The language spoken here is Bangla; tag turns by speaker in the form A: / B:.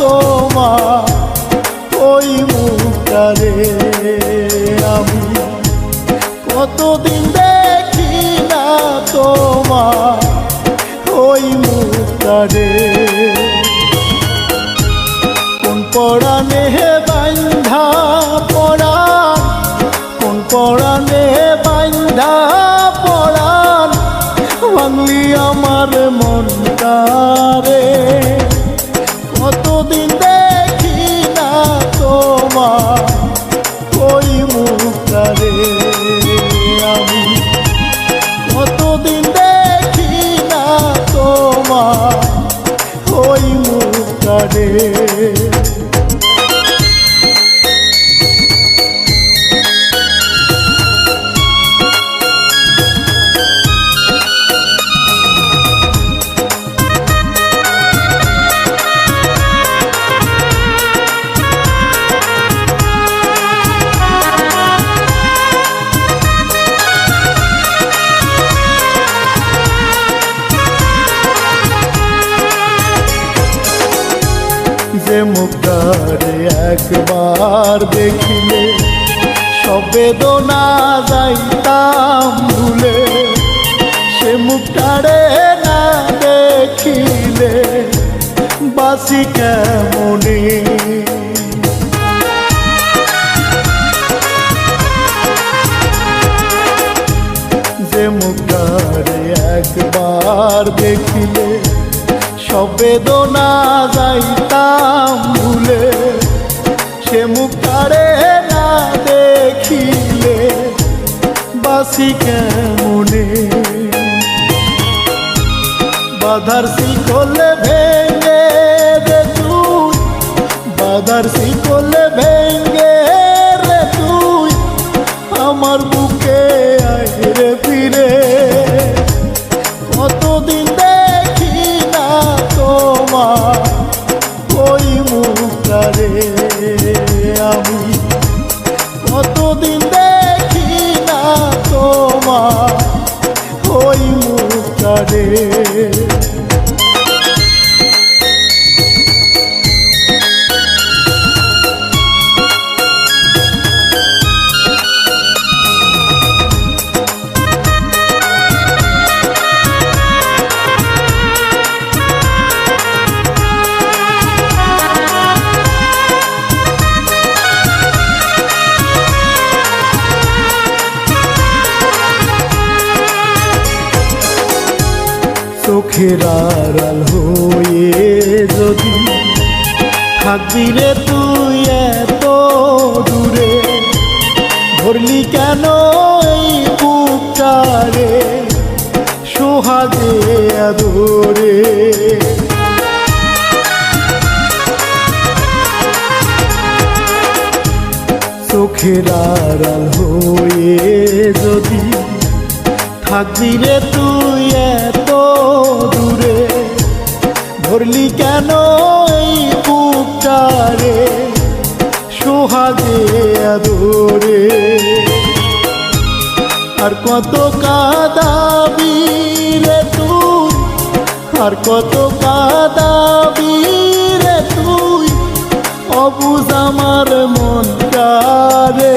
A: তোমার ওই মুখটারে আমি কতদিন দেখি না তোমার ওই মুখটারে কোন পরাণে বান্ধা পরাণ কোন পরাণে বান্ধা পরাণ ভাঙলি আমার মনটারে কতদিন দেখি না তোমার ওই মুখটারে আমি কতদিন দেখি না তোমার ওই মুখটারে যে মুখটারে একবার দেখিলে সব বেদনা যাইতাম ভুলে সে মুখটারে না দেখিলে বাসি কেমনে যে মুখটারে একবার দেখিলে সব বেদনা যাইতাম ভুলে সে মুখটারে না দেখিলে বাসি কেমনে বাধার শিকলে ভেঙে রে তুই বাধার শিকলে ভেঙে রে তুই আমার বুকে আয় রে ফিরে কতদিন দেখি না তোমার ওই মুখটারে আমি কতদিন দেখি না তোমার ওই মুখটারে চোখের আড়াল হয়ে যদি থাকবি রে তুই এত দূরে ধরলি কেন এই বুকটারে সোহাগে আদরে চোখের আড়াল হয়ে যদি থাকবি রে তুই এত দূরে ধরলি কেন এই বুকটারে সোহাগে আদরে আর কত কাঁদাবি রে তুই আর কত কাঁদাবি রে তুই অবুঝ আমার মনটারে